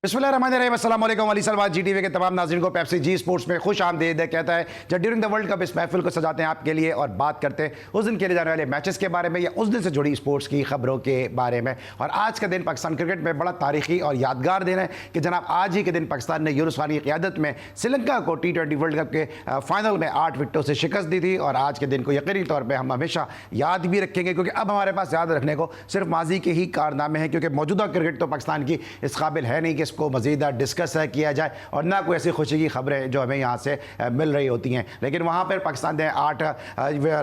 बिस्मिल्लाहिर्रहमानिर्रहीम, अस्सलाम वालेकुम। अली सलमान जी टीवी के तमाम नाज़रीन को पेप्सी जी स्पोर्ट्स में खुश आमदीद कहता है। जब ड्यूरिंग द वर्ल्ड कप इस महफिल को सजाते हैं आपके लिए और बात करते हैं उस दिन खेले जाने वाले मैचेस के बारे में या उस दिन से जुड़ी स्पोर्ट्स की खबरों के बारे में। और आज का दिन पाकिस्तान क्रिकेट में बड़ा तारीखी और यादगार दिन है कि जनाब आज ही के दिन पाकिस्तान ने यूनुस खान की क़यादत में श्रीलंका को T20 वर्ल्ड कप के फाइनल में 8 विकेटों से शिकस्त दी थी। और आज के दिन को यकीनी तौर पर हम हमेशा याद भी रखेंगे, क्योंकि अब हमारे पास याद रखने को सिर्फ माजी के ही कारनामे हैं, क्योंकि मौजूदा क्रिकेट तो पाकिस्तान की इस काबिल है नहीं कि इसको मजीद डिस्कस किया जाए और ना कोई ऐसी खुशी की खबरें जो हमें यहाँ से मिल रही होती हैं। लेकिन वहाँ पर पाकिस्तान ने 8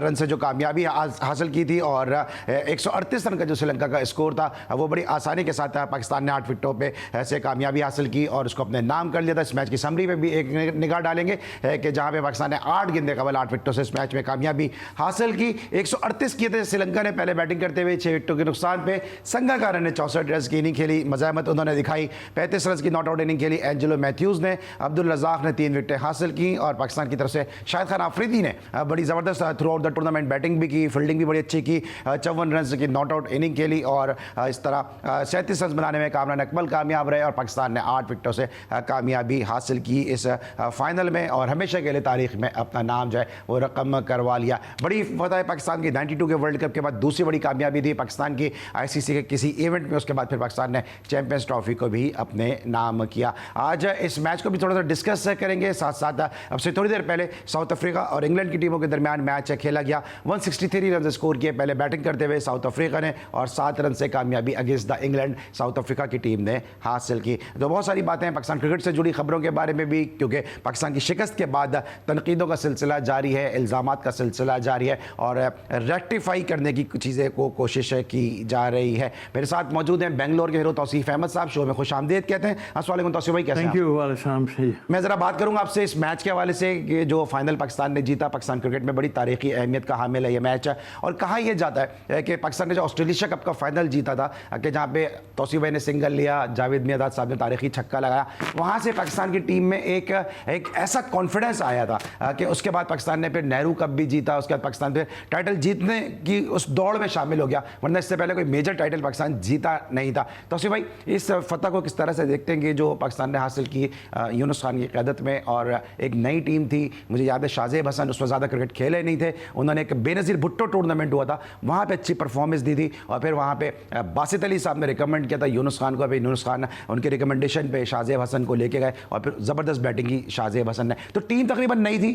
रन से जो कामयाबी हासिल की थी और 138 रन का जो श्रीलंका का स्कोर था वो बड़ी आसानी के साथ पाकिस्तान ने 8 विकेटों पे ऐसे कामयाबी हासिल की और उसको अपने नाम कर लिया था। इस मैच की समरी में भी एक निगाह डालेंगे कि जहाँ पे पाकिस्तान ने 8 गेंदे कबल 8 विकेटों से इस मैच में कामयाबी हासिल की। 138 किए थे श्रीलंका ने पहले बैटिंग करते हुए 6 विकेटों के नुकसान पे। संगाकारा ने 64 रन की इनिंग खेली, मज़ाहमत उन्होंने दिखाई। 35 रन की नॉट आउट इनिंग खेली एंजेलो मैथ्यूज़ ने। अब्दुल रज़ाक ने 3 विकेटें हासिल की और पाकिस्तान की तरफ से शाहिद खान आफरीदी ने बड़ी ज़बरदस्त through out the tournament batting भी की, फील्डिंग भी बड़ी अच्छी की। 54 रन की नॉट आउट इनिंग खेली और इस तरह 37 रन बनाने में कामरान अकमल कामयाब रहे और पाकिस्तान ने 8 विकेटों से कामयाबी हासिल की इस फाइनल में और हमेशा के लिए तारीख में अपना नाम जो है वो रकम करवा लिया। बड़ी फतह है पाकिस्तान की 92 के वर्ल्ड कप के बाद दूसरी बड़ी कामयाबी थी पाकिस्तान की ICC के किसी इवेंट में। उसके बाद फिर पाकिस्तान ने चैंपियंस ट्रॉफी को भी अपने नाम किया। आज इस मैच को भी थोड़ा सा डिस्कस करेंगे, साथ साथ अब से थोड़ी देर पहले साउथ अफ्रीका और इंग्लैंड की टीमों के दरमियान मैच खेला गया। 163 रन स्कोर किए पहले बैटिंग करते हुए साउथ अफ्रीका ने और 7 रन से कामयाबी against the England south Africa की टीम ने हासिल की। तो बहुत सारी बातें हैं पाकिस्तान क्रिकेट से जुड़ी खबरों के बारे में भी, क्योंकि पाकिस्तान की शिकस्त के बाद तनकीदों का सिलसिला जारी है, इल्ज़ामात का सिलसिला जारी है और रेक्टिफाई करने की चीज़ें को कोशिश की जा रही है। मेरे साथ मौजूद हैं बेंगलोर के हीरो तौसीफ अहमद साहब, शो में खुश आमदीद कहते हैं। अस्सलाम वालेकुम तौसीफ भाई, कैसे हैं? Thank you. मैं ज़रा बात करूंगा आपसे इस मैच के हवाले से कि जो फाइनल पाकिस्तान ने जीता, पाकिस्तान क्रिकेट में बड़ी तारीखी अहमियत का हामिल है ये मैच और कहा यह जाता है कि पाकिस्तान ने जो ऑस्ट्रेलिया कप का फाइनल जीता था कि जहां पे तौसीफ भाई ने सिंगल लिया, जावेद मियादाद साहब ने तारीखी छक्का लगाया, वहां से पाकिस्तान की टीम में एक ऐसा कॉन्फिडेंस आया था कि उसके बाद पाकिस्तान ने फिर नेहरू कप भी जीता। उसके बाद पाकिस्तान फिर टाइटल जीतने की उस दौड़ में शामिल हो गया, वरना इससे पहले कोई मेजर टाइटल पाकिस्तान जीता नहीं था। तौसीफ भाई, इस फतह को किस तरह से देखते हैं कि जो पाकिस्तान ने हासिल की यूनुस खान की क़यादत में और एक नई टीम थी? मुझे याद है शाहजेब हसन उसमें ज़्यादा क्रिकेट खेले नहीं थे, उन्होंने एक बेनज़ीर भुट्टो टूर्नामेंट हुआ था वहाँ पे अच्छी परफॉर्मेंस दी थी और फिर वहाँ पे बासित अली साहब ने रिकमेंड किया था यूनुस खान को। अभी यूनुस खान उनके रिकमेंडेशन पे शाहजेब हसन को लेके गए और फिर ज़बरदस्त बैटिंग की शाहजेब हसन ने। तो टीम तकरीबन नई थी,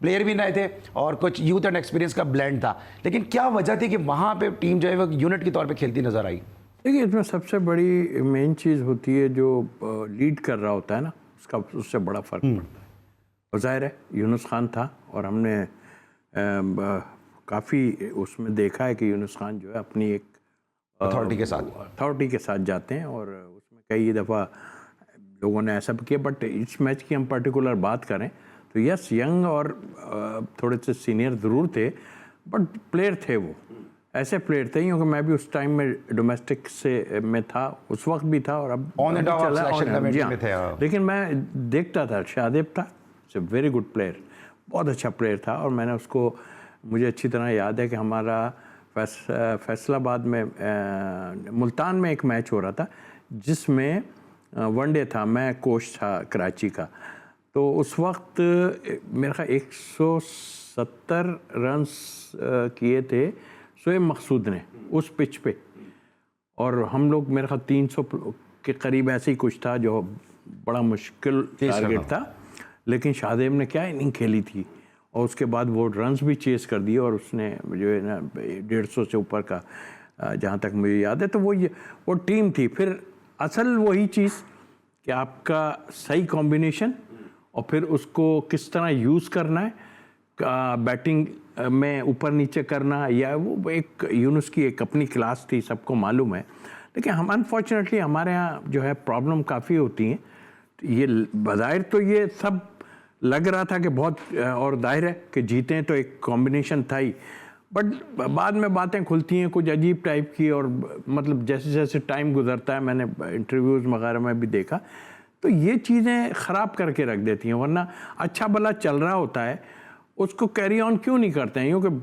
प्लेयर भी नए थे और कुछ यूथ एंड एक्सपीरियंस का ब्लेंड था, लेकिन क्या वजह थी कि वहाँ पर टीम जो है वो यूनिट के तौर पर खेलती नज़र आई? देखिए, इसमें सबसे बड़ी मेन चीज़ होती है जो लीड कर रहा होता है ना, उससे बड़ा फ़र्क पड़ता है। और ज़ाहिर है यूनुस खान था और हमने काफ़ी उसमें देखा है कि यूनुस खान जो है अपनी एक अथॉरिटी के साथ जाते हैं और उसमें कई दफ़ा लोगों ने ऐसा भी किया। बट इस मैच की हम पर्टिकुलर बात करें तो यस, यंग और थोड़े से सीनियर ज़रूर थे, बट प्लेयर थे, वो ऐसे प्लेयर थे, क्योंकि मैं भी उस टाइम में डोमेस्टिक से में था, उस वक्त भी था और अब चला। लेकिन मैं देखता था, शाहदेब था, it's a very good player, बहुत अच्छा प्लेयर था। और मैंने उसको, मुझे अच्छी तरह याद है कि हमारा फैसलाबाद में मुल्तान में एक मैच हो रहा था जिसमें वनडे था, मैं कोच था कराची का। तो उस वक्त मेरे ख्याल 170 रन किए थे शोएब मकसूद ने उस पिच पे और हम लोग मेरे ख्याल 300 के करीब ऐसे ही कुछ था, जो बड़ा मुश्किल टारगेट था। लेकिन शाहदेब ने क्या इनिंग खेली थी और उसके बाद वो रन्स भी चेस कर दिए और उसने जो है ना 150 से ऊपर का, जहाँ तक मुझे याद है। तो वो टीम थी। फिर असल वही चीज़ कि आपका सही कॉम्बिनेशन और फिर उसको किस तरह यूज़ करना है, बैटिंग में ऊपर नीचे करना, या वो एक यूनुस की एक अपनी क्लास थी, सबको मालूम है। लेकिन हम अनफॉर्चुनेटली हमारे यहाँ जो है प्रॉब्लम काफ़ी होती हैं। ये बज़ाहिर तो ये सब लग रहा था कि बहुत, और जाहिर है कि जीते तो एक कॉम्बिनेशन था ही, बट बाद में बातें खुलती हैं कुछ अजीब टाइप की। और मतलब जैसे जैसे टाइम गुजरता है, मैंने इंटरव्यूज़ वगैरह में भी देखा, तो ये चीज़ें ख़राब करके रख देती हैं। वरना अच्छा भला चल रहा होता है, उसको कैरी ऑन क्यों नहीं करते हैं? क्योंकि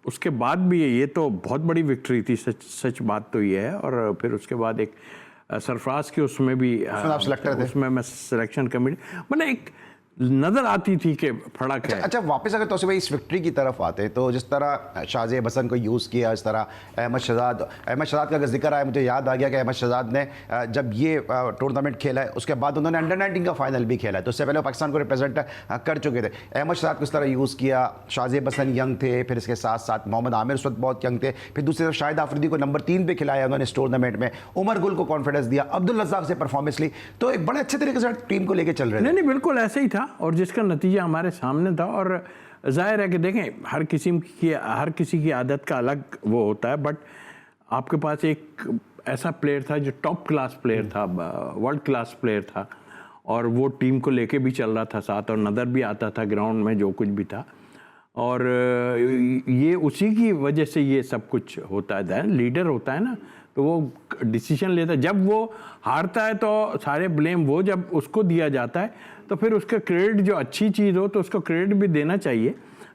उसके बाद भी ये तो बहुत बड़ी विक्ट्री थी, सच बात तो ये है। और फिर उसके बाद एक सरफराज के उसमें भी आप सेलेक्टर थे? उसमें मैं सिलेक्शन कमेटी, मतलब एक नज़र आती थी कि फर्क है। अच्छा, वापस अगर तौसीफ भाई इस विक्ट्री की तरफ आते तो जिस तरह शाहजेब हसन को यूज़ किया, इस तरह अहमद शहजाद का अगर जिक्र आया, मुझे याद आ गया कि अहमद शहजाद ने जब ये टूर्नामेंट खेला है उसके बाद उन्होंने अंडर 19 का फाइनल भी खेला है, तो उससे पहले पाकिस्तान को रिप्रेजेंट कर चुके थे। अहमद शहजाद को इस तरह यूज़ किया, शाहजेब हसन यंग थे, फिर इसके साथ साथ मोहम्मद आमिर उस वक्त बहुत यंग थे, फिर दूसरी तरफ शाहिद आफरीदी को नंबर 3 पे खिलाया उन्होंने इस टूर्नामेंट में, उमर गुल को कॉन्फिडेंस दिया, अब्दुल रज़्ज़ाक से परफॉर्मेंस ली, तो एक बड़े अच्छे तरीके से टीम को लेकर चल रहे थे। नहीं, बिल्कुल ऐसे ही था, और जिसका नतीजा हमारे सामने था। और जाहिर है कि देखें, हर किसी की आदत का अलग वो होता है, बट आपके पास एक ऐसा प्लेयर था जो टॉप क्लास प्लेयर था, वर्ल्ड क्लास प्लेयर था, और वो टीम को लेके भी चल रहा था साथ, और नज़र भी आता था ग्राउंड में जो कुछ भी था, और ये उसी की वजह से ये सब कुछ होता है। लीडर होता है ना, तो वो डिसीजन लेता है। जब वो हारता है तो सारे ब्लेम वो जब उसको दिया जाता है, तो फिर उसका क्रेडिट, जो अच्छी चीज़ हो तो उसको क्रेडिट भी देना चाहिए।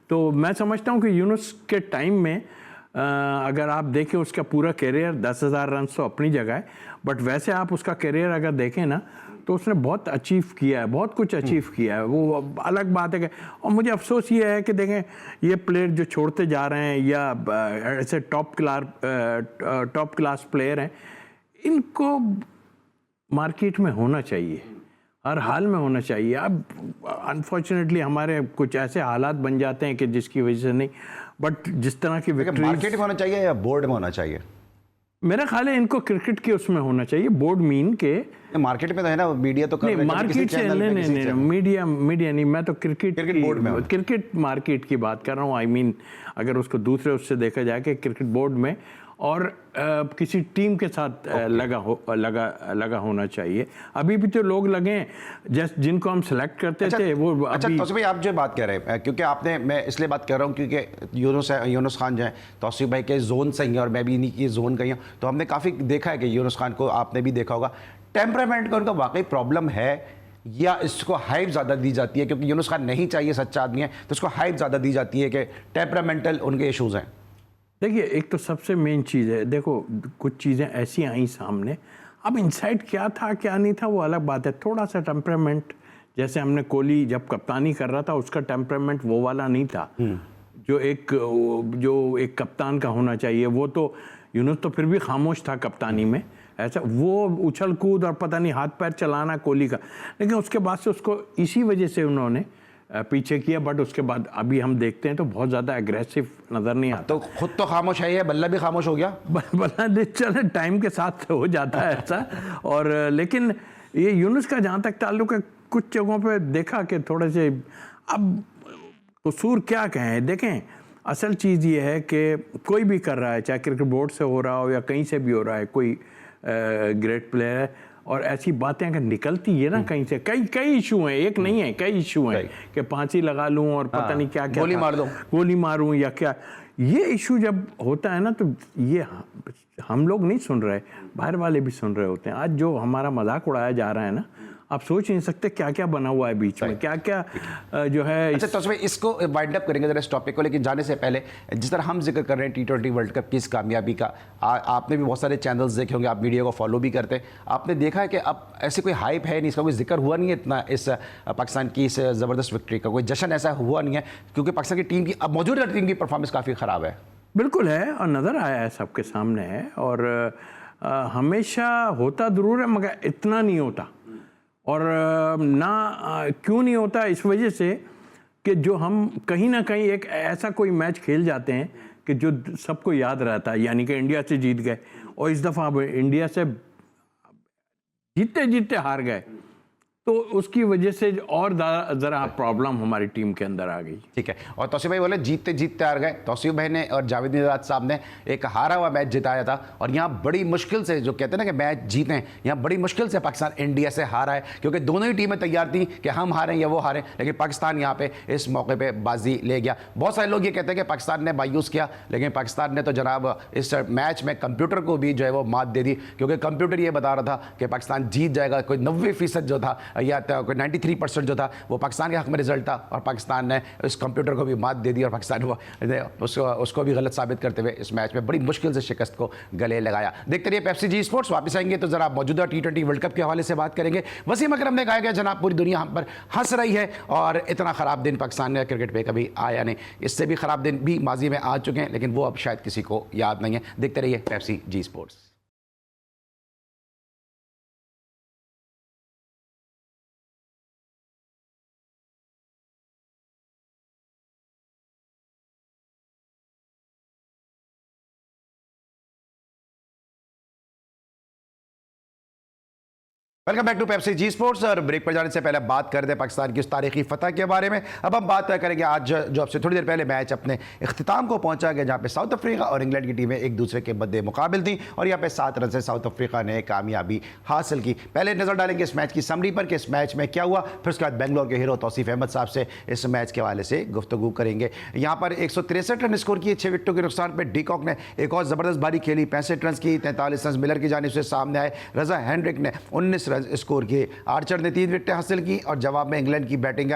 तो मैं समझता हूँ कि यूनुस के टाइम में अगर आप देखें उसका पूरा करियर, 10,000 रन तो अपनी जगह है, बट वैसे आप उसका करियर अगर देखें ना, तो उसने बहुत अचीव किया है, बहुत कुछ अचीव किया है, वो अलग बात है कि, और मुझे अफसोस ये है कि देखें ये प्लेयर जो छोड़ते जा रहे हैं या ऐसे टॉप क्लास प्लेयर हैं, इनको मार्केट में होना चाहिए, हर हाल में होना चाहिए। अब अनफॉर्चुनेटली हमारे कुछ ऐसे हालात बन जाते हैं कि जिसकी वजह से नहीं, बट जिस तरह की विक्ट्री मार्केट में होना चाहिए या बोर्ड में होना चाहिए? मेरा ख्याल है इनको क्रिकेट के उसमें होना चाहिए, बोर्ड मीन के। मार्केट में तो है ना, मीडिया तो नहीं, मार्केट से नहीं, मीडिया नहीं, मैं तो क्रिकेट बोर्ड में, क्रिकेट मार्केट की बात कर रहा हूँ। आई मीन अगर उसको दूसरे उससे देखा जाए कि क्रिकेट बोर्ड में, और किसी टीम के साथ लगा होना चाहिए। अभी भी तो लोग लगे जस्ट जिनको हम सेलेक्ट करते थे वो। अच्छा तौसीफ भाई, आप जो बात कर रहे हैं, क्योंकि आपने, मैं इसलिए बात कर रहा हूँ क्योंकि यूनुस खान जो है तौसीफ भाई के जोन से ही, और मैं भी इन्हीं की जोन का ही हूँ, तो हमने काफ़ी देखा है कि यूनुस खान को आपने भी देखा होगा, टेम्परामेंट का उनका वाकई प्रॉब्लम है, या इसको हाइप ज़्यादा दी जाती है? क्योंकि यूनुस खान नहीं चाहिए, सच्चा आदमी है, तो इसको हाइप ज़्यादा दी जाती है कि टेम्परामेंटल उनके इशूज़ हैं। देखिए, एक तो सबसे मेन चीज़ है, देखो कुछ चीज़ें ऐसी आई सामने, अब इनसाइड क्या था क्या नहीं था वो अलग बात है। थोड़ा सा टेम्परामेंट, जैसे हमने कोहली जब कप्तानी कर रहा था उसका टेम्परामेंट वो वाला नहीं था जो एक कप्तान का होना चाहिए। वो तो यूनुस तो फिर भी खामोश था कप्तानी में, ऐसा वो उछल कूद और पता नहीं हाथ पैर चलाना कोहली का, लेकिन उसके बाद से उसको इसी वजह से उन्होंने पीछे किया। बट उसके बाद अभी हम देखते हैं तो बहुत ज़्यादा एग्रेसिव नज़र नहीं आता। तो खुद तो खामोश है, बल्ला भी खामोश हो गया। बल्ला चले टाइम के साथ हो जाता है ऐसा। और लेकिन ये यूनुस का जहाँ तक ताल्लुक है, कुछ जगहों पे देखा कि थोड़े से, अब कसूर क्या कहें, देखें असल चीज़ ये है कि कोई भी कर रहा है, चाहे क्रिकेट बोर्ड से हो रहा हो या कहीं से भी हो रहा है, कोई ग्रेट प्लेयर है, और ऐसी बातें अगर निकलती है ना कहीं से, कई इशू हैं, एक नहीं है, कई इशू हैं कि फांसी लगा लूं और पता नहीं क्या क्या, गोली मारूं या क्या, ये इशू जब होता है ना, तो ये हम लोग नहीं सुन रहे, बाहर वाले भी सुन रहे होते हैं। आज जो हमारा मजाक उड़ाया जा रहा है ना, आप सोच नहीं सकते क्या क्या बना हुआ है बीच में, क्या क्या जो है। अच्छा तो इसको वाइंड अप करेंगे जरा इस टॉपिक को, लेकिन जाने से पहले जिस तरह हम जिक्र कर रहे हैं T20 वर्ल्ड कप की इस कामयाबी का, आपने भी बहुत सारे चैनल्स देखे होंगे, आप मीडिया को फॉलो भी करते हैं, आपने देखा है कि अब ऐसी कोई हाइप है नहीं, इसका कोई जिक्र हुआ नहीं है इतना इस पाकिस्तान की इस ज़बरदस्त विक्ट्री का, कोई जश्न ऐसा हुआ नहीं है, क्योंकि पाकिस्तान की टीम की, अब मौजूदा टीम की परफॉर्मेंस काफ़ी ख़राब है। बिल्कुल है, और नज़र आया है, सबके सामने है, और हमेशा होता ज़रूर है मगर इतना नहीं होता। और ना क्यों नहीं होता, इस वजह से कि जो हम कहीं ना कहीं एक ऐसा कोई मैच खेल जाते हैं कि जो सबको याद रहता है, यानी कि इंडिया से जीत गए, और इस दफ़ा अब इंडिया से जीतते जीतते हार गए, तो उसकी वजह से और ज़रा प्रॉब्लम हमारी टीम के अंदर आ गई। ठीक है, और तौसीफ भाई बोले जीतते जीतते हार गए, तौसीफ भाई ने और जावेद निजात साहब ने एक हारा हुआ मैच जिताया था, और यहाँ बड़ी मुश्किल से, जो कहते हैं ना कि मैच जीतें, यहाँ बड़ी मुश्किल से पाकिस्तान इंडिया से हारा है, क्योंकि दोनों ही टीमें तैयार थी कि हम हारें या वो हारें, लेकिन पाकिस्तान यहाँ पे इस मौके पर बाजी ले गया। बहुत सारे लोग ये कहते हैं कि पाकिस्तान ने मायूस किया, लेकिन पाकिस्तान ने तो जनाब इस मैच में कंप्यूटर को भी जो है वो मात दे दी, क्योंकि कंप्यूटर ये बता रहा था कि पाकिस्तान जीत जाएगा, कोई 90% जो था या 93% जो था वो पाकिस्तान के हक में रिजल्ट था, और पाकिस्तान ने इस कंप्यूटर को भी मात दे दी और पाकिस्तान ने उसको भी गलत साबित करते हुए इस मैच में बड़ी मुश्किल से शिकस्त को गले लगाया। देखते रहिए पेप्सी जी स्पोर्ट्स। वापस आएंगे तो जरा मौजूदा T20 वर्ल्ड कप के हवाले से बात करेंगे। वसीम अकरम ने कहा कि जनाब पूरी दुनिया हम पर हंस रही है और इतना ख़राब दिन पाकिस्तान के क्रिकेट पे कभी आया नहीं। इससे भी ख़राब दिन भी माजी में आ चुके हैं, लेकिन वो अब शायद किसी को याद नहीं है। देखते रहिए Pepsi Zee sports. Welcome back to Pepsi Zee sports. और ब्रेक पर जाने से पहले बात कर दे पाकिस्तान की उस तारीखी फतह के बारे में। अब हम बात करेंगे आज जो अब से थोड़ी देर पहले मैच अपने इख्तिताम को पहुंचा गया, जहां पे साउथ अफ्रीका और इंग्लैंड की टीमें एक दूसरे के बदले मुकाबिल थी और यहां पे 7 रन से साउथ अफ्रीका ने कामयाबी हासिल की। पहले नजर डालेंगे इस मैच की समरी पर कि इस मैच में क्या हुआ, फिर उसके बाद बेंगलोर के हीरो तौसीफ अहमद साहब से इस मैच के हवाले से गुफ्तगू करेंगे। यहाँ पर 163 रन स्कोर किए 6 विकेटों के नुकसान पर। डीकॉक ने एक और ज़बरदस्त बारी खेली, 65 रन की, 43 रन मिलर की जानिब से सामने आए। रजा हेनरिक ने 19 रन स्कोर किए। आर्चर ने 3 विकेटें हासिल की और जवाब में इंग्लैंड की बैटिंग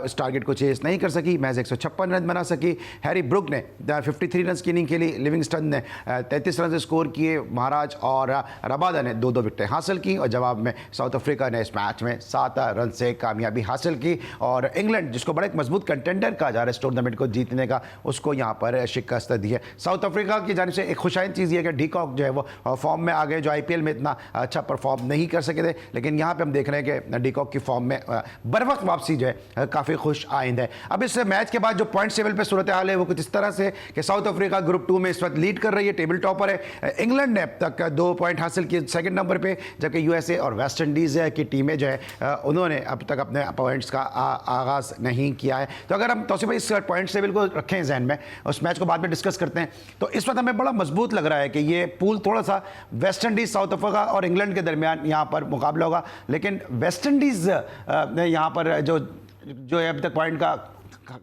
उस टारगेट को चेस नहीं कर सकी, महज 156 रन बना सकी। हैरी ब्रुक ने 53 रन की इनिंग खेली। लिविंगस्टन ने 33 रन स्कोर किए। महाराज और रबादा ने 2-2 विकेटें हासिल की और जवाब में साउथ अफ्रीका ने इस मैच में 7 रन से कामयाबी हासिल की। और इंग्लैंड, जिसको बड़ा एक मजबूत कंटेंडर कहा जा रहा है इस टूर्नामेंट को जीतने का, उसको यहाँ पर शिकस्त दी है। साउथ अफ्रीका की जानिब से एक खुशाइन चीज़ ये है कि डीकॉक जो है वो फॉर्म में आ गए, जो IPL में इतना अच्छा परफॉर्म नहीं कर सके थे, लेकिन यहाँ पे हम देख रहे हैं कि डीकॉक की फॉर्म में बर वक्त वापसी जो है काफ़ी खुश आइंद है। अब इस मैच के बाद जो पॉइंट टेबल पे सूरत हाल है वो कुछ इस तरह से कि साउथ अफ्रीका ग्रुप 2 में इस वक्त लीड कर रही है, टेबल टॉपर है। इंग्लैंड ने अब तक 2 पॉइंट हासिल किए 2nd नंबर पे, जबकि USA और वेस्ट इंडीज़ की टीमें जो है उन्होंने अब तक अपने पॉइंट्स का आगाज़ नहीं किया है। तो अगर हम तौसीफ भाई इस पॉइंट टेबल को रखें जहन में, उस मैच को बाद में डिस्कस करते हैं, तो इस वक्त हमें बड़ा मजबूत लग रहा है कि ये पूल थोड़ा सा वेस्ट इंडीज़, साउथ अफ्रीका और इंग्लैंड के दरमियान यहाँ पर मुकाबला होगा। लेकिन वेस्ट इंडीज़ ने यहाँ पर जो है अभी तक पॉइंट का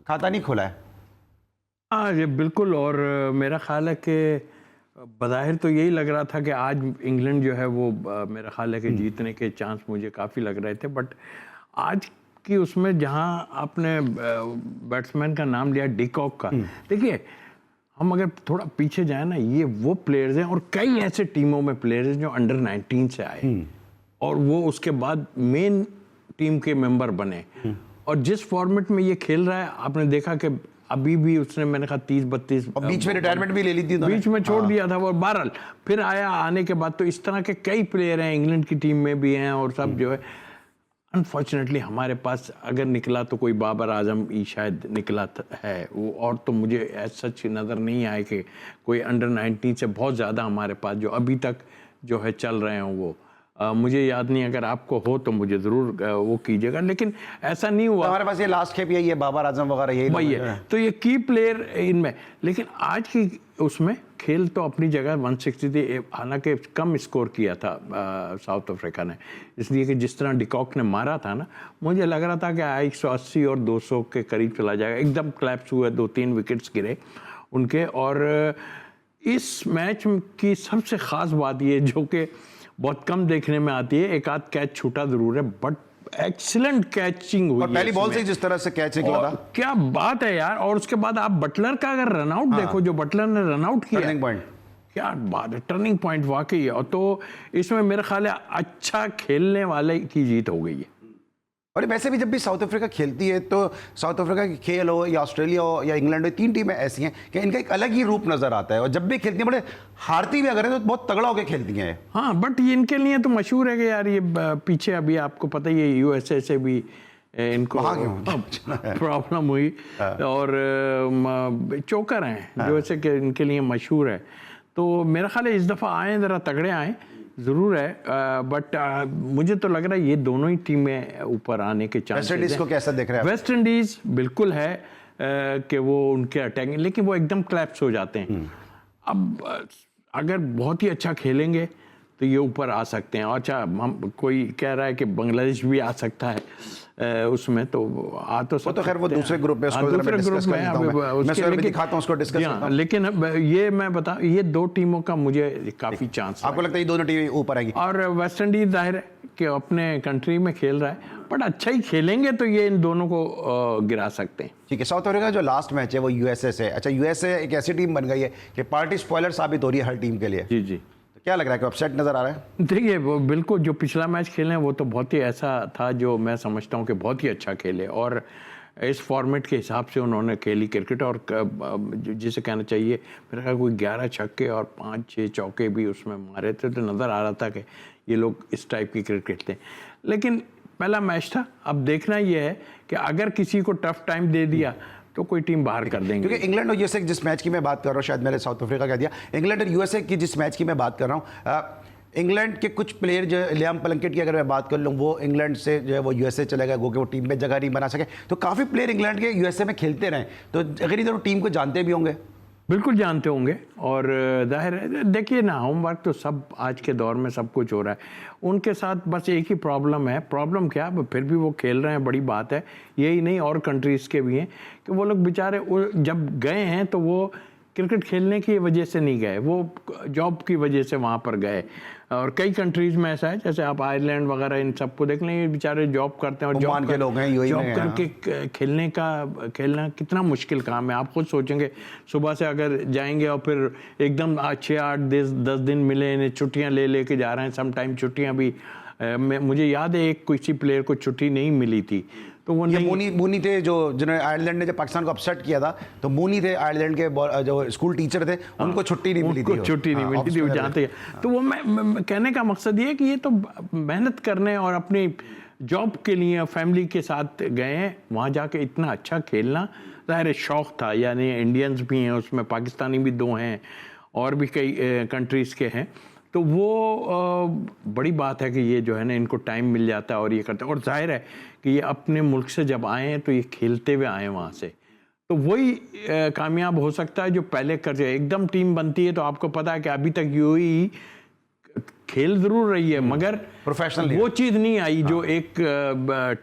खाता नहीं खोला है। हाँ ये बिल्कुल, और मेरा ख्याल है कि बज़ाहिर तो यही लग रहा था कि आज इंग्लैंड जो है वो मेरा ख्याल है कि जीतने के चांस मुझे काफ़ी लग रहे थे, बट आज की उसमें जहाँ आपने बैट्समैन का नाम लिया डीकॉक का, देखिए हम अगर थोड़ा पीछे जाए ना, ये वो प्लेयर्स हैं और कई ऐसे टीमों में प्लेयर्स हैं जो अंडर 19 से आए और वो उसके बाद मेन टीम के मेंबर बने। और जिस फॉर्मेट में ये खेल रहा है, आपने देखा कि अभी भी उसने, मैंने कहा 30-32 और बीच में रिटायरमेंट भी ले ली थी, बीच में छोड़ दिया था वो, बहरहाल फिर आया। आने के बाद तो इस तरह के कई प्लेयर हैं, इंग्लैंड की टीम में भी हैं और सब जो है। अनफॉर्चुनेटली हमारे पास अगर निकला तो कोई बाबर आजम ही शायद निकला है वो, और तो मुझे ऐसा सच नज़र नहीं आए कि कोई अंडर 19 से बहुत ज़्यादा हमारे पास जो अभी तक जो है चल रहे हों वो। मुझे याद नहीं, अगर आपको हो तो मुझे ज़रूर वो कीजिएगा, लेकिन ऐसा नहीं हुआ। हमारे पास ये लास्ट खेप यही है, बाबर आजम वगैरह यही है। तो ये की प्लेयर इनमें, लेकिन आज की उसमें खेल तो अपनी जगह 160 थी, हालांकि कम स्कोर किया था साउथ अफ्रीका ने, इसलिए कि जिस तरह डीकॉक ने मारा था ना, मुझे लग रहा था कि 180 और 200 के करीब चला जाएगा। एकदम क्लैप्स हुए, 2-3 विकेट्स गिरे उनके। और इस मैच की सबसे ख़ास बात ये, जो कि बहुत कम देखने में आती है, एक आध कैच छूटा जरूर है, बट एक्सीलेंट कैचिंग हुई। और पहली बॉल से जिस तरह से कैच निकला था, क्या बात है यार। और उसके बाद आप बटलर का अगर रनआउट देखो, जो बटलर ने रनआउट किया, टर्निंग पॉइंट, क्या बात है, टर्निंग पॉइंट वाकई है। और तो इसमें मेरा ख्याल है अच्छा खेलने वाले की जीत हो गई है। और वैसे भी जब भी साउथ अफ्रीका खेलती है तो साउथ अफ्रीका की खेल हो या ऑस्ट्रेलिया हो या इंग्लैंड हो, 3 टीमें ऐसी हैं कि इनका एक अलग ही रूप नजर आता है। और जब भी खेलती हैं, बड़े हारती भी अगर है तो बहुत तगड़ा होकर खेलती हैं। हाँ, बट ये इनके लिए तो मशहूर है कि यार ये पीछे अभी आपको पता ही है USA से भी इनको प्रॉब्लम हुई और चोकर हैं जो ऐसे कि इनके लिए मशहूर है। तो मेरा ख्याल है इस दफ़ा आए, ज़रा तगड़े आए ज़रूर है, बट मुझे तो लग रहा है ये दोनों ही टीमें ऊपर आने के चांसेस हैं। वेस्ट इंडीज़ को कैसा देख रहे हैं? वेस्ट इंडीज़ बिल्कुल है कि वो उनके अटैक, लेकिन वो एकदम क्लैप्स हो जाते हैं। अब अगर बहुत ही अच्छा खेलेंगे तो ये ऊपर आ सकते हैं। अच्छा, हम कोई कह रहा है कि बांग्लादेश भी आ सकता है उसमें, तो आ तो वो तो खैर वो दूसरे ग्रुप में, उसको दूसरे ग्रुप में मैं दिखाता हूं उसको डिस्कस करता हूं। लेकिन ये मैं बता, ये 2 टीमों का मुझे काफी चांस आपको लगता है ये दोनों टीमें ऊपर आएगी? और वेस्ट इंडीज जाहिर है कि अपने कंट्री में खेल रहा है, बट अच्छा ही खेलेंगे तो ये इन दोनों को गिरा सकते हैं। ठीक है, साउथ अफ्रीका का जो लास्ट मैच है वो यूएसए से। अच्छा, यूएसए एक ऐसी टीम बन गई है कि पार्टी स्पॉइलर साबित हो रही है हर टीम के लिए। जी जी। तो क्या लग रहा है कि अपसेट नजर आ रहा है? देखिए, वो बिल्कुल जो पिछला मैच खेले वो तो बहुत ही ऐसा था जो मैं समझता हूँ कि बहुत ही अच्छा खेले, और इस फॉर्मेट के हिसाब से उन्होंने खेली क्रिकेट, और जिसे कहना चाहिए मेरा ख्याल कोई 11 छक्के और 5-6 चौके भी उसमें मारे थे, तो नज़र आ रहा था कि ये लोग इस टाइप की क्रिकेट खेलते हैं। लेकिन पहला मैच था, अब देखना ये है कि अगर किसी को टफ टाइम दे दिया तो कोई टीम बाहर कर देंगे। क्योंकि इंग्लैंड और यूएसए जिस मैच की मैं बात कर रहा हूँ, शायद मैंने साउथ अफ्रीका कह दिया, इंग्लैंड और यूएसए की जिस मैच की मैं बात कर रहा हूँ, इंग्लैंड के कुछ प्लेयर जो लियाम प्लंकेट की अगर मैं बात कर लूँ, वो इंग्लैंड से जो है वो यूएसए चले गए, वो टीम में जगह नहीं बना सके। तो काफ़ी प्लेयर इंग्लैंड के यूएसए में खेलते रहे, तो अगर इधर टीम को जानते भी होंगे। बिल्कुल जानते होंगे, और जाहिर है, देखिए ना, होमवर्क तो सब आज के दौर में सब कुछ हो रहा है। उनके साथ बस एक ही प्रॉब्लम है, प्रॉब्लम क्या, फिर भी वो खेल रहे हैं, बड़ी बात है। यही नहीं, और कंट्रीज़ के भी हैं कि वो लोग बेचारे जब गए हैं तो वो क्रिकेट खेलने की वजह से नहीं गए, वो जॉब की वजह से वहाँ पर गए। और कई कंट्रीज़ में ऐसा है, जैसे आप आयरलैंड वगैरह इन सबको देख लें, ये बेचारे जॉब करते हैं, और ओमान के लोग हैं, यूएई जॉब में करके खेलना कितना मुश्किल काम है। आप खुद सोचेंगे, सुबह से अगर जाएंगे और फिर एकदम 6-8-10 दिन मिले, इन्हें छुट्टियाँ ले के जा रहे हैं, सम टाइम छुट्टियाँ भी मुझे याद है एक किसी प्लेयर को छुट्टी नहीं मिली थी, तो वो नहीं। मूनी थे जो जिन्होंने आयरलैंड ने जब पाकिस्तान को अपसेट किया था, तो मूनी थे आयरलैंड के जो स्कूल टीचर थे, उनको छुट्टी नहीं मिली थी, छुट्टी नहीं मिलती थी, वो जानते हैं। तो वो मैं कहने का मकसद ये है कि ये तो मेहनत करने और अपनी जॉब के लिए फैमिली के साथ गए हैं, वहाँ जाके इतना अच्छा खेलना ज़ाहिर शौक़ था। यानी इंडियंस भी हैं उसमें, पाकिस्तानी भी 2 हैं, और भी कई कंट्रीज़ के हैं, तो वो बड़ी बात है कि ये जो है ना, इनको टाइम मिल जाता है और ये करते हैं। और जाहिर है कि ये अपने मुल्क से जब आए हैं तो ये खेलते हुए आए वहाँ से, तो वही कामयाब हो सकता है जो पहले कर जाए। एकदम टीम बनती है तो आपको पता है कि अभी तक यूएई खेल जरूर रही है, मगर प्रोफेशनल वो चीज़ नहीं आई जो एक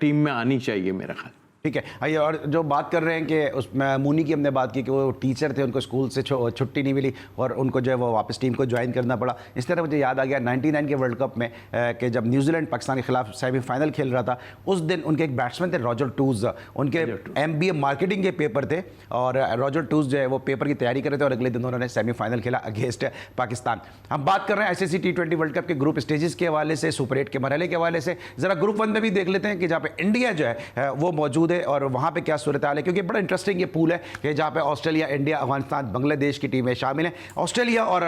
टीम में आनी चाहिए मेरा ख्याल। ठीक है, आइए, और जो बात कर रहे हैं कि उसमें मूनी की हमने बात की कि वो टीचर थे, उनको स्कूल से छुट्टी नहीं मिली और उनको जो है वो वापस टीम को ज्वाइन करना पड़ा। इस तरह मुझे याद आ गया 99 के वर्ल्ड कप में कि जब न्यूजीलैंड पाकिस्तान के खिलाफ सेमीफाइनल खेल रहा था, उस दिन उनके एक बैट्समैन थे रॉजर टूज, उनके MBA मार्केटिंग के पेपर थे, और रॉजर टूज जो है वो पेपर की तैयारी कर रहे थे, और अगले दिन उन्होंने सेमीफाइनल खेला अगेंस्ट पाकिस्तान। हम बात कर रहे हैं ICC T20 वर्ल्ड कप के ग्रुप स्टेजेस के हवाले से, सुपर 8 के मरहले के हवाले से। ज़रा ग्रुप 1 में भी देख लेते हैं कि जहाँ पे इंडिया जो है वो मौजूद है और वहाँ पे क्या सूरत हाल है, क्योंकि बड़ा इंटरेस्टिंग ये पूल है कि जहाँ पे ऑस्ट्रेलिया, इंडिया, अफगानिस्तान, बांग्लादेश की टीमें शामिल हैं। ऑस्ट्रेलिया और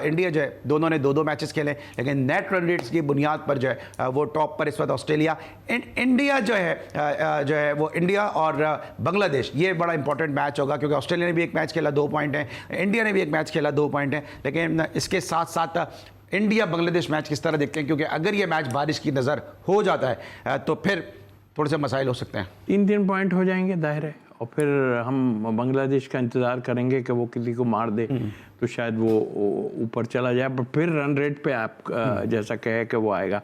इंडिया जो है दोनों ने 2-2 मैचेस खेले, लेकिन नेट रन रेट्स की बुनियाद पर जो है वो टॉप पर इस वक्त ऑस्ट्रेलिया। इंडिया जो है वो इंडिया और बांग्लादेश, ये बड़ा इंपॉर्टेंट मैच होगा, क्योंकि ऑस्ट्रेलिया ने भी एक मैच खेला 2 पॉइंट है, इंडिया ने भी एक मैच खेला 2 पॉइंट है। लेकिन इसके साथ साथ इंडिया बांग्लादेश मैच किस तरह देखते हैं, क्योंकि अगर ये मैच बारिश की नज़र हो जाता है तो फिर थोड़े से मसाइल हो सकते हैं। 3 पॉइंट हो जाएंगे जाहिर है, और फिर हम बांग्लादेश का इंतज़ार करेंगे कि वो किसी को मार दे तो शायद वो ऊपर चला जाए, पर फिर रन रेट पे आप जैसा कहे कि वो आएगा।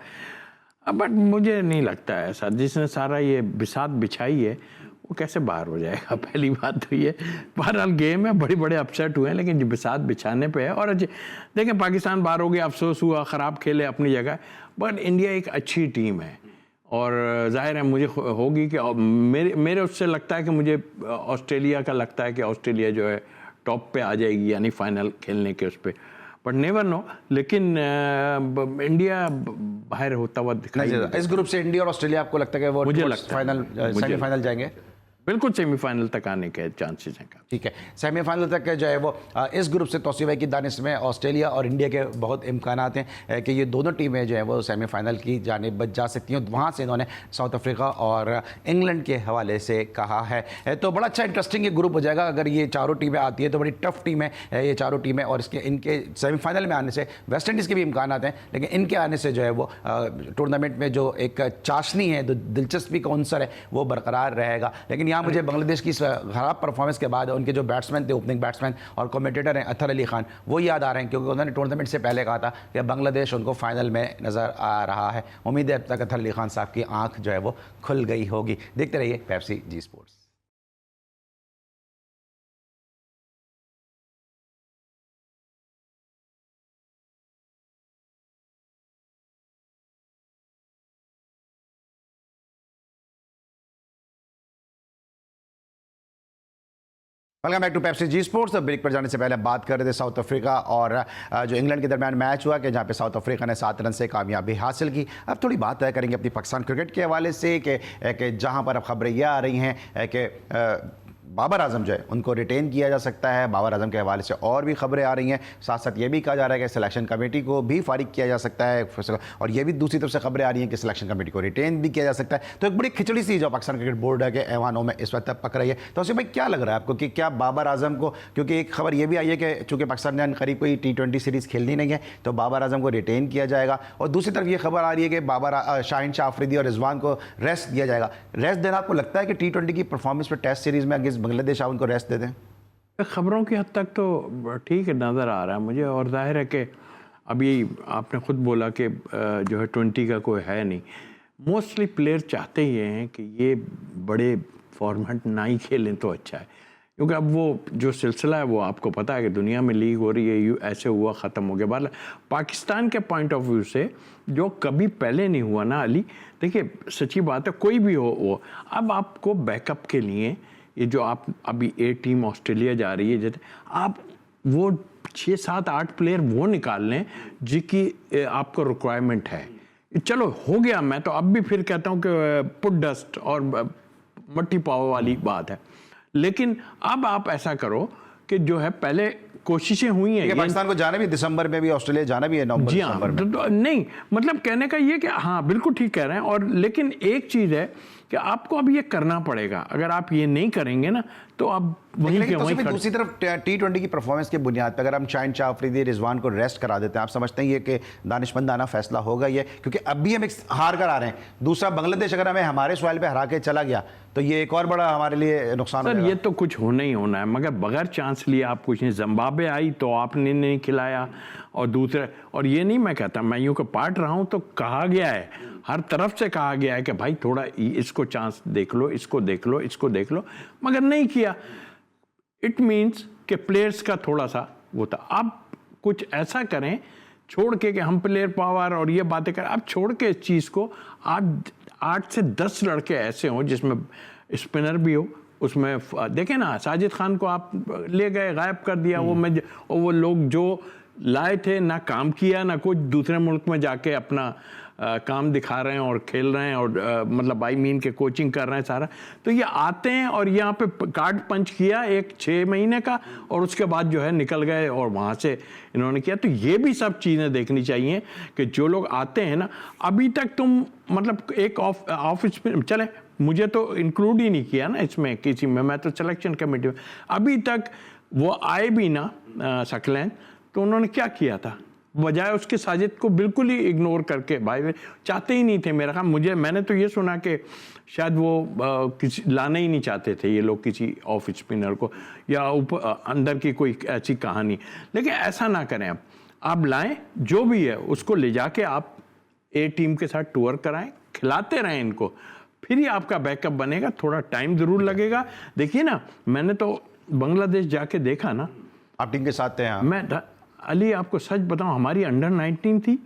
बट मुझे नहीं लगता है ऐसा, जिसने सारा ये बिसात बिछाई है वो कैसे बाहर हो जाएगा। पहली बात तो ये, बहरहाल गेम है, बड़े बड़े अपसेट हुए हैं, लेकिन जो बिसात बिछाने पे है। और देखें, पाकिस्तान बाहर हो गया, अफसोस हुआ, ख़राब खेले अपनी जगह, बट इंडिया एक अच्छी टीम है, और जाहिर है मुझे होगी कि मेरे उससे लगता है कि मुझे ऑस्ट्रेलिया का लगता है कि ऑस्ट्रेलिया जो है टॉप पे आ जाएगी, यानी फाइनल खेलने के उस पर, बट नेवर नो। लेकिन इंडिया बाहर होता हुआ दिखाई देता। इस ग्रुप से इंडिया और ऑस्ट्रेलिया आपको लगता है कि वो मुझे लगता फाइनल, सेमीफाइनल जाएंगे? बिल्कुल सेमीफाइनल तक आने के चांसेस हैं। ठीक है, सेमीफाइनल तक जो है वो इस ग्रुप से तौसीफ भाई की दानिश में ऑस्ट्रेलिया और इंडिया के बहुत इम्कानात हैं कि ये दोनों टीमें जो है वो सेमीफाइनल की जानिब बच जा सकती हैं। वहाँ से इन्होंने साउथ अफ्रीका और इंग्लैंड के हवाले से कहा है। तो बड़ा अच्छा इंटरेस्टिंग ये ग्रुप हो जाएगा अगर ये चारों टीमें आती है, तो बड़ी टफ टीम है ये चारों टीमें, और इनके सेमीफाइनल में आने से वेस्ट इंडीज़ के भी इम्कानात हैं, लेकिन इनके आने से जो है वो टूर्नामेंट में जो एक चाशनी है, जो दिलचस्पी का अंसर है, वो बरकरार रहेगा। लेकिन यहाँ मुझे बांग्लादेश की खराब परफॉर्मेंस के बाद उनके जो बैट्समैन थे, ओपनिंग बैट्समैन और कमेंटेटर हैं अतहर अली खान, वो याद आ रहे हैं, क्योंकि उन्होंने टूर्नामेंट से पहले कहा था कि बांग्लादेश उनको फाइनल में नज़र आ रहा है। उम्मीद है अब तक अतहर अली खान साहब की आंख जो है वो खुल गई होगी। देखते रहिए Pepsi Zee sports. Welcome back to Pepsi Zee sports. Break पर जाने से पहले बात कर रहे थे साउथ अफ्रीका और जो इंग्लैंड के दरमियान मैच हुआ कि जहां पे साउथ अफ्रीका ने 7 रन से कामयाबी हासिल की। अब थोड़ी बात तय करेंगे अपनी पाकिस्तान क्रिकेट के हवाले से कि जहां पर अब खबरें यह आ रही हैं कि बाबर आजम जो है उनको रिटेन किया जा सकता है। बाबर आजम के हवाले से और भी खबरें आ रही हैं। साथ साथ ये भी कहा जा रहा है कि सिलेक्शन कमेटी को भी फारिग किया जा सकता है, और ये भी दूसरी तरफ से खबरें आ रही हैं कि सिलेक्शन कमेटी को रिटेन भी किया जा सकता है। तो एक बड़ी खिचड़ी सी जो पाकिस्तान क्रिकेट बोर्ड है के ऐवानों में इस वक्त तक पक रही है। तो उससे भाई क्या लग रहा है आपको कि क्या बाबर आजम को, क्योंकि एक खबर ये भी आई है कि चूंकि पाकिस्तान ने करीब कोई T20 सीरीज़ खेलनी नहीं है तो बाबर आजम को रिटेन किया जाएगा, और दूसरी तरफ ये खबर आ रही है कि शाहीन शाह अफरीदी और रिजवान को रेस्ट दिया जाएगा। रेस्ट देना आपको लगता है कि T20 की परफॉर्मेंस पर टेस्ट सीरीज़ में अगेंस्ट बांग्लादेश आप उनको रेस्ट दे दें? खबरों की हद तक तो ठीक नज़र आ रहा है मुझे, और जाहिर है कि अभी आपने खुद बोला कि जो है 20 का कोई है नहीं। मोस्टली प्लेयर चाहते ही हैं कि ये बड़े फॉर्मेट ना ही खेलें तो अच्छा है, क्योंकि अब वो जो सिलसिला है वो आपको पता है कि दुनिया में लीग हो रही है, ऐसे हुआ ख़त्म हो गया। बात पाकिस्तान के पॉइंट ऑफ व्यू से जो कभी पहले नहीं हुआ ना अली, देखिए सच्ची बात है, कोई भी हो वो, अब आपको बैकअप के लिए ये जो आप अभी ए टीम ऑस्ट्रेलिया जा रही है, जैसे आप वो 6, 7, 8 प्लेयर वो निकाल लें जिनकी आपको रिक्वायरमेंट है। चलो हो गया, मैं तो अब भी फिर कहता हूँ कि पुट डस्ट और मट्टी पाव वाली बात है, लेकिन अब आप ऐसा करो कि जो है पहले कोशिशें हुई हैं। पाकिस्तान को जाना भी दिसंबर में भी, ऑस्ट्रेलिया जाना भी है नवंबर जी हाँ, तो नहीं मतलब कहने का ये कि हाँ बिल्कुल ठीक कह रहे हैं, और लेकिन एक चीज़ है कि आपको अब ये करना पड़ेगा। अगर आप ये नहीं करेंगे ना तो अब वहीं के वहीं दूसरी तरफ T20 की परफॉर्मेंस के बुनियाद पर अगर हम शाहीन शाह अफरीदी रिजवान को रेस्ट करा देते हैं, आप समझते हैं ये कि दानिशमंदाना फैसला होगा ये? क्योंकि अभी हम एक हार कर आ रहे हैं, दूसरा बांग्लादेश अगर हमें हमारे सॉइल पे हरा के चला गया तो ये एक और बड़ा हमारे लिए नुकसान सर। ये तो कुछ होना ही होना है, मगर बगैर चांस लिए आप कुछ नहीं। जिम्बाब्वे आई तो आपने नहीं खिलाया, और दूसरे, और ये नहीं मैं कहता, मैं यूँ को पाट रहा हूँ, तो कहा गया है, हर तरफ से कहा गया है कि भाई थोड़ा इसको चांस देख लो, इसको देख लो, इसको देख लो, मगर नहीं किया। इट मीन्स कि प्लेयर्स का थोड़ा सा वो था। आप कुछ ऐसा करें छोड़ के कि हम प्लेयर पावर और ये बातें करें, आप छोड़ के इस चीज़ को, आप 8 से 10 लड़के ऐसे हों जिसमें स्पिनर भी हो, उसमें देखें ना, साजिद खान को आप ले गए, गायब कर दिया, वो लोग जो लाए थे ना काम किया ना कुछ, दूसरे मुल्क में जाके अपना काम दिखा रहे हैं और खेल रहे हैं, और मतलब आई मीन के कोचिंग कर रहे हैं सारा। तो ये आते हैं और यहाँ पे कार्ड पंच किया एक 6 महीने का, और उसके बाद जो है निकल गए और वहाँ से इन्होंने किया। तो ये भी सब चीज़ें देखनी चाहिए कि जो लोग आते हैं ना, अभी तक तुम मतलब एक ऑफिस में चले, मुझे तो इंक्लूड ही नहीं किया ना इसमें किसी में, मैं तो सिलेक्शन कमेटी में, अभी तक वो आए भी ना सकलैन, तो उन्होंने क्या किया था, बजाय उसके साजिद को बिल्कुल ही इग्नोर करके, भाई चाहते ही नहीं थे मेरा काम। मैंने तो ये सुना कि शायद वो किसी लाना ही नहीं चाहते थे ये लोग किसी ऑफ स्पिनर को, या ऊपर अंदर की कोई ऐसी कहानी। लेकिन ऐसा ना करें, आप लाएं जो भी है उसको ले जाके आप ए टीम के साथ टूर कराएं, खिलाते रहें इनको, फिर ही आपका बैकअप बनेगा। थोड़ा टाइम ज़रूर लगेगा। देखिए ना, मैंने तो बांग्लादेश जाके देखा ना, आप टीम के साथ थे? मैं अली आपको सच बताऊं, हमारी अंडर 19 थी,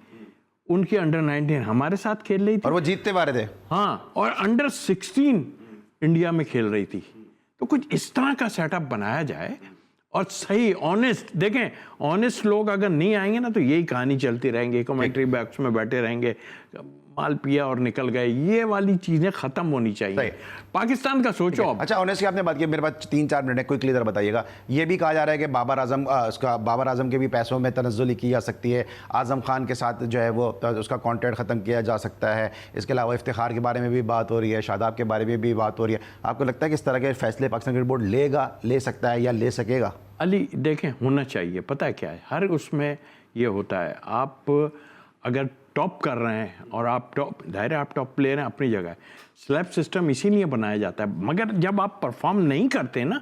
उनकी अंडर 19 हमारे साथ खेल रही थी, और वो जीतते वाले थे। हाँ, और अंडर 16 इंडिया में खेल रही थी। तो कुछ इस तरह का सेटअप बनाया जाए, और सही ऑनेस्ट, देखें ऑनेस्ट लोग अगर नहीं आएंगे ना तो यही कहानी चलती रहेंगी, कमेंट्री बॉक्स में बैठे रहेंगे, माल पिया और निकल गए, ये वाली चीज़ें ख़त्म होनी चाहिए। पाकिस्तान का सोचो अब। अच्छा, ऑनेस्टली आपने बात की, मेरे पास 3-4 मिनट है, क्विकली ज़रा बताइएगा। ये भी कहा जा रहा है कि बाबर आजम के भी पैसों में तनज़्ज़ुली की जा सकती है, आज़म खान के साथ जो है वो उसका कॉन्ट्रैक्ट ख़त्म किया जा सकता है, इसके अलावा इफ्तिखार के बारे में भी बात हो रही है, शादाब के बारे में भी बात हो रही है। आपको लगता है कि इस तरह के फैसले पाकिस्तान क्रिकेट बोर्ड ले सकता है या ले सकेगा? अली देखें, होना चाहिए, पता है क्या है, हर उसमें ये होता है, आप अगर टॉप कर रहे हैं और आप टॉप, जाहिर है आप टॉप प्लेयर हैं अपनी जगह, स्लैब सिस्टम इसीलिए बनाया जाता है, मगर जब आप परफॉर्म नहीं करते ना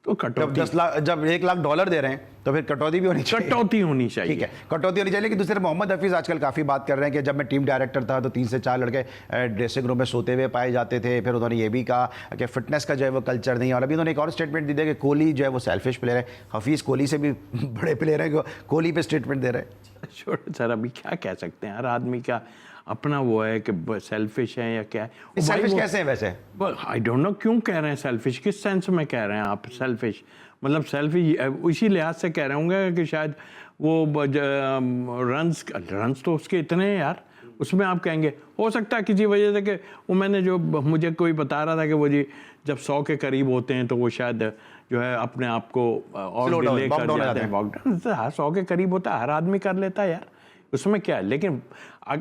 तो कटौती, जब $1 लाख दे रहे हैं तो फिर कटौती भी होनी चाहिए। कटौती होनी चाहिए, ठीक है, कटौती होनी चाहिए। लेकिन दूसरे मोहम्मद हफीज़ आजकल काफ़ी बात कर रहे हैं कि जब मैं टीम डायरेक्टर था तो 3 से 4 लड़के ड्रेसिंग रूम में सोते हुए पाए जाते थे। फिर उन्होंने ये भी कहा कि फिटनेस का जो है वो कल्चर नहीं है, और अभी उन्होंने एक और स्टेटमेंट दी है कि कोहली जो है वो सेल्फिश प्लेयर है। हफीज़ कोहली से भी बड़े प्लेयर हैं, कोहली पे स्टेटमेंट दे रहे हैं। सर अभी क्या कह सकते हैं, हर आदमी का अपना वो है कि सेल्फिश है या क्या है। सेल्फिश कैसे है वैसे? आई डोंट नो क्यों कह रहे हैं सेल्फिश, किस सेंस में कह रहे हैं आप सेल्फिश? मतलब सेल्फिश इसी लिहाज से कह रहे होंगे कि शायद वो रन्स तो उसके इतने हैं यार, उसमें आप कहेंगे हो सकता है किसी वजह से कि वो मैंने जो मुझे कोई बता रहा था कि वो जी जब 100 के करीब होते हैं तो वो शायद जो है अपने आप को और डिले कर जाते हैं। वॉकडाउन 100 के करीब होता है, हर आदमी कर लेता है यार, उसमें क्या है। लेकिन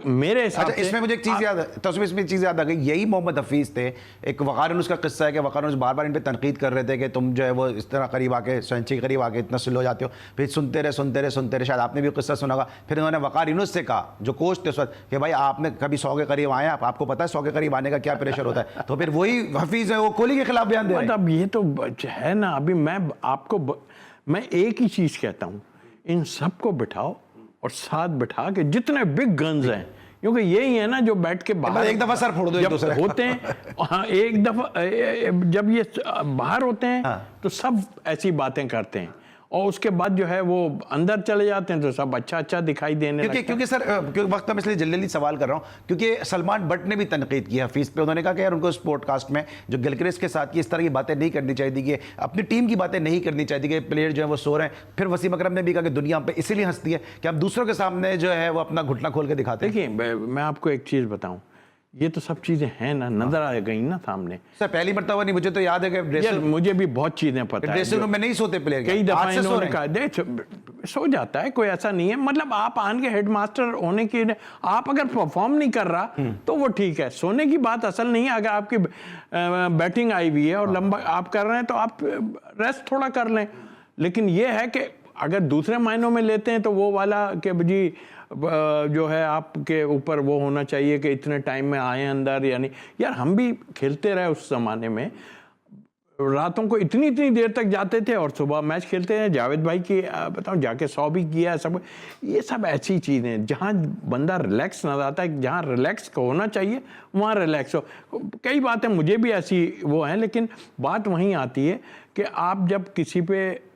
मेरे हिसाब से इसमें मुझे एक चीज़ याद तो इसमें चीज़ याद आ गई, यही मोहम्मद हफीज़ थे। एक वक़ार यूनुस का किस्सा है कि वक़ार यूनुस बार बार इन पे तनकीद कर रहे थे कि तुम जो है वो इस तरह करीब आके सेंचुरी के करीब आके इतना स्लो जाते हो, फिर सुनते रहे। शायद आपने भी किस्सा सुना होगा। फिर उन्होंने वक़ार यूनुस से कहा, जो कोच थे उस वक्त, कि भाई आपने कभी 100 के करीब आए, आपको पता है 100 के करीब आने का क्या प्रेशर होता है। तो फिर वही हफीज़ है वो कोहली के खिलाफ बयान दे रहे हैं। अब ये तो है ना, अभी मैं एक ही चीज़ कहता हूँ, इन सबको बिठाओ और साथ बिठा के जितने बिग गन्स हैं, क्योंकि यही है ना जो बैठ के बाहर एक दफा सर फोड़ दो एक दूसरे होते हैं। हाँ, एक दफा जब ये बाहर होते हैं तो सब ऐसी बातें करते हैं और उसके बाद जो है वो अंदर चले जाते हैं तो सब अच्छा दिखाई देने लगता है। क्योंकि सर क्योंकि वक्त में इसलिए जल्दी सवाल कर रहा हूँ, क्योंकि सलमान बट ने भी तनकीद की हफीज़ पे। उन्होंने कहा कि यार उनको स्पोर्टकास्ट में जो गिलक्रिस्ट के साथ की इस तरह की बातें नहीं करनी चाहिए थी, कि अपनी टीम की बातें नहीं करनी चाहिए कि प्लेयर जो है वो सो रहे हैं। फिर वसीम अकरम ने भी कहा कि दुनिया पे इसीलिए हंसती है कि हम दूसरों के सामने जो है वो अपना घुटना खोल के दिखाते हैं। देखिए मैं आपको एक चीज़ बताऊँ, ये तो सब चीजें हैं ना, नजर आ गई ना सामने। सर पहली मरतबा नहीं, मुझे तो याद है कि मुझे भी बहुत चीजें पता है, ड्रेसिंग रूम में नहीं सोते प्लेयर, कई दफा इन्होंने कहा देख सो जाता है, कोई ऐसा नहीं है। मतलब आप आन के हेडमास्टर होने की, आप अगर परफॉर्म नहीं कर रहा तो वो ठीक है, सोने की बात असल नहीं है। अगर आपकी बैटिंग आई हुई है और लंबा आप कर रहे हैं तो आप रेस्ट थोड़ा कर लें। लेकिन ये है कि अगर दूसरे मायनों में लेते हैं तो वो वाला कि जी जो है आपके ऊपर वो होना चाहिए कि इतने टाइम में आए अंदर, यानी यार हम भी खेलते रहे उस ज़माने में, रातों को इतनी देर तक जाते थे और सुबह मैच खेलते हैं। जावेद भाई की बताओ जाके 100 भी किया है सब। ये सब ऐसी चीज़ें जहाँ बंदा रिलैक्स नजर आता है, जहाँ रिलैक्स होना चाहिए वहाँ रिलैक्स हो। कई बातें मुझे भी ऐसी वो हैं, लेकिन बात वहीं आती है कि आप जब किसी पे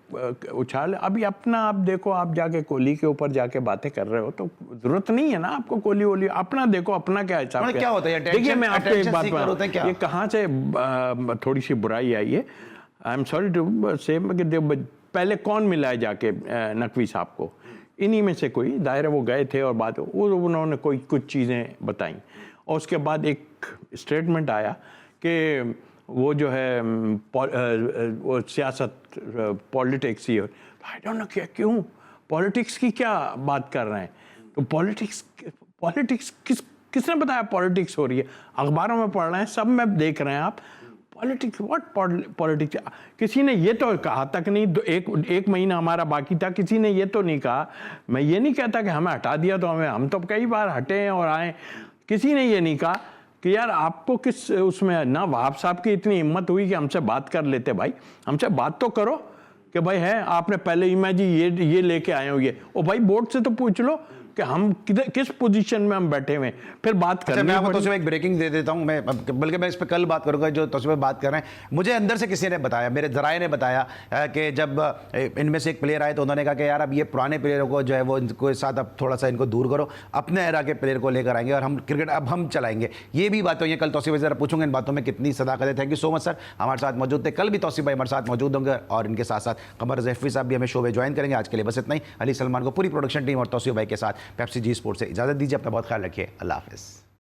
उछाल, अभी अपना आप देखो, आप जाके कोहली के ऊपर जाके बातें कर रहे हो तो जरूरत नहीं है ना आपको कोहली वोली, अपना देखो अपना क्या हिसाब क्या होता है। देखिए मैं आपको एक बात बताऊं, ये कहाँ से थोड़ी सी बुराई आई है, आई एम सॉरी टू से, पहले कौन मिला है जाके नकवी साहब को, इन्हीं में से कोई दायरे वो गए थे और बात उन्होंने कोई कुछ चीज़ें बताई और उसके बाद एक स्टेटमेंट आया कि वो जो है वो सियासत politics he, I don't know क्यों पॉलिटिक्स की क्या बात कर रहे हैं। तो पॉलिटिक्स किसने बताया पॉलिटिक्स हो रही है? अखबारों में पढ़ रहे हैं, सब में देख रहे हैं आप। Politics what politics? किसी ने ये तो कहा तक नहीं, एक महीना हमारा बाकी था, किसी ने ये तो नहीं कहा। मैं ये नहीं कहता कि हमें हटा दिया तो हम तो कई बार हटे हैं और आए, किसी ने ये नहीं कहा कि यार आपको किस उसमें ना वहाब साहब की इतनी हिम्मत हुई कि हमसे बात कर लेते। भाई हमसे बात तो करो कि भाई है आपने पहले इमेजिन ये लेके आए हो ये, और भाई बोर्ड से तो पूछ लो कि हम किस पोजीशन में हम बैठे हुए, फिर बात करें। मैं आपको तो एक ब्रेकिंग दे देता हूं, मैं बल्कि मैं इस पर कल बात करूंगा जो तस्वीर बात कर रहे हैं। मुझे अंदर से किसी ने बताया, मेरे जराए ने बताया कि जब इनमें से एक प्लेयर आए तो उन्होंने कहा कि यार अब ये पुराने प्लेयरों को जो है वो इनको साथ अब थोड़ा सा इनको दूर करो, अपने एरा के प्लेयर को लेकर आएंगे और हम क्रिकेट अब हम चलाएंगे। ये भी बात हुई है। कल तौसीफ भाई जरा पूछूंगा इन बातों में कितनी सदाकत है। Thank you so much sir, हमारे साथ मौजूद थे। कल भी तौसीफ भाई हमारे साथ मौजूद होंगे और इनके साथ साथ कमर जैफरी साहब भी हमें शो में ज्वाइन करेंगे। आज के लिए बस इतना ही। अली सलमान को, पूरी प्रोडक्शन टीम और तौसीफ भाई के साथ पेप्सी जी स्पोर्ट्स से इजाजत दीजिए। अपना बहुत ख्याल रखिए। अल्लाह हाफिज़।